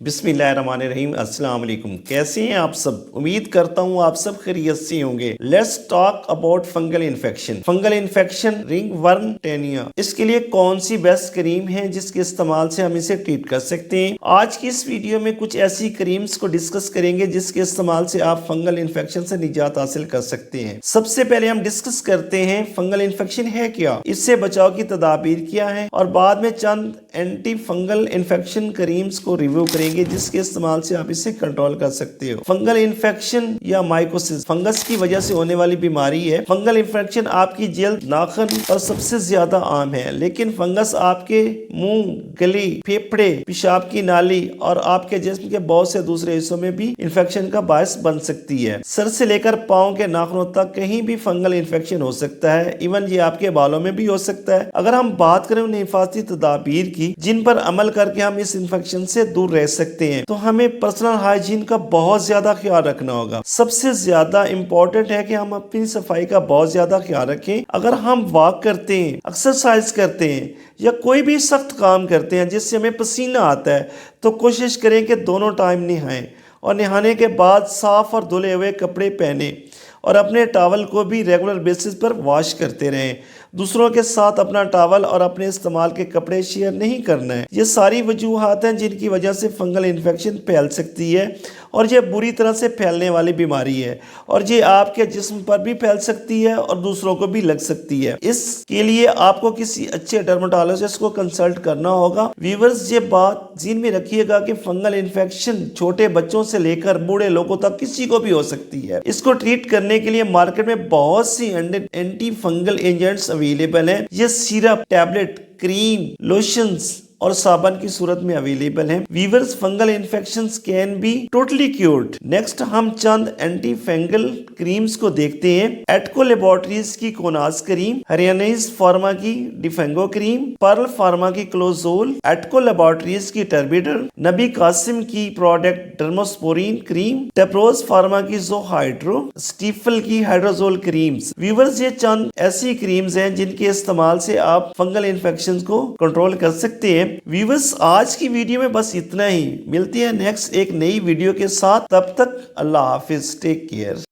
بسم اللہ الرحمن الرحیم۔ السلام علیکم، کیسے ہیں آپ سب؟ امید کرتا ہوں آپ سب خیریت سے ہوں گے۔ Let's talk about fungal infection. Fungal infection رنگ ورم ٹینیا، اس کے لیے کون سی بیسٹ کریم ہے جس کے استعمال سے ہم اسے ٹریٹ کر سکتے ہیں؟ آج کی اس ویڈیو میں کچھ ایسی کریمز کو ڈسکس کریں گے جس کے استعمال سے آپ فنگل انفیکشن سے نجات حاصل کر سکتے ہیں۔ سب سے پہلے ہم ڈسکس کرتے ہیں فنگل انفیکشن ہے کیا، اس سے بچاؤ کی تدابیر کیا ہے، اور بعد میں چند اینٹی فنگل انفیکشن کریمز کو ریویو کریں گے جس کے استعمال سے آپ اسے کنٹرول کر سکتے ہو۔ فنگل انفیکشن یا مائکوسس فنگس کی وجہ سے ہونے والی بیماری ہے۔ فنگل انفیکشن آپ کی جلد، ناخن اور سب سے زیادہ عام ہے، لیکن فنگس آپ کے منہ، گلے، پھیپھڑے، پیشاب کی نالی اور آپ کے جسم کے بہت سے دوسرے حصوں میں بھی انفیکشن کا باعث بن سکتی ہے۔ سر سے لے کر پاؤں کے ناخنوں تک کہیں بھی فنگل انفیکشن ہو سکتا ہے، ایون یہ آپ کے بالوں میں بھی ہو سکتا ہے۔ اگر ہم بات کریں ان حفاظتی تدابیر کی جن پر عمل کر کے ہم اس انفیکشن سے دور رہ سکتے ہیں، تو ہمیں پرسنل ہائیجین کا بہت زیادہ خیال رکھنا ہوگا۔ سب سے زیادہ امپورٹنٹ ہے کہ ہم اپنی صفائی کا بہت زیادہ خیال رکھیں۔ اگر ہم واک کرتے ہیں، ایکسرسائز کرتے ہیں یا کوئی بھی سخت کام کرتے ہیں جس سے ہمیں پسینہ آتا ہے، تو کوشش کریں کہ دونوں ٹائم نہائیں، اور نہانے کے بعد صاف اور دھلے ہوئے کپڑے پہنیں، اور اپنے ٹاول کو بھی ریگولر بیسس پر واش کرتے رہیں۔ دوسروں کے ساتھ اپنا ٹاول اور اپنے استعمال کے کپڑے شیئر نہیں کرنا ہے۔ یہ ساری وجوہات ہیں جن کی وجہ سے فنگل انفیکشن پھیل سکتی ہے، اور یہ بری طرح سے پھیلنے والی بیماری ہے، اور یہ آپ کے جسم پر بھی پھیل سکتی ہے اور دوسروں کو بھی لگ سکتی ہے۔ اس کے لیے آپ کو کسی اچھے ڈرمٹالوجسٹ کو کنسلٹ کرنا ہوگا۔ ویورز، یہ بات ذہن میں رکھیے گا کہ فنگل انفیکشن چھوٹے بچوں سے لے کر بوڑھے لوگوں تک کسی کو بھی ہو سکتی ہے۔ اس کو ٹریٹ کرنے کے لیے مارکیٹ میں بہت سی اینٹی فنگل ایجنٹس اویلیبل ہیں۔ یہ سیرپ، ٹیبلٹ، کریم، لوشنز اور صابن کی صورت میں اویلیبل ہیں۔ Viewers, fungal infections can be totally cured. Next ہم چند اینٹی فنگل کریمز کو دیکھتے ہیں۔ ایٹکو لیبارٹریز کی کوناز کریم، ہریانیز فارما کی ڈیفینگو کریم، پرل فارما کی کلوزول، ایٹکو لیبارٹریز کی ٹربیڈر، نبی قاسم کی پروڈکٹ ڈرموسپورین کریم، ٹیپروز فارما کی زو ہائیڈرو، اسٹیفل کی ہائیڈروزول کریمز۔ ویورز، یہ چند ایسی کریمز ہیں جن کے استعمال سے آپ فنگل انفیکشنز کو کنٹرول کر سکتے ہیں۔ ویورز، آج کی ویڈیو میں بس اتنا ہی، ملتے ہیں نیکسٹ ایک نئی ویڈیو کے ساتھ، تب تک اللہ حافظ، ٹیک کیئر۔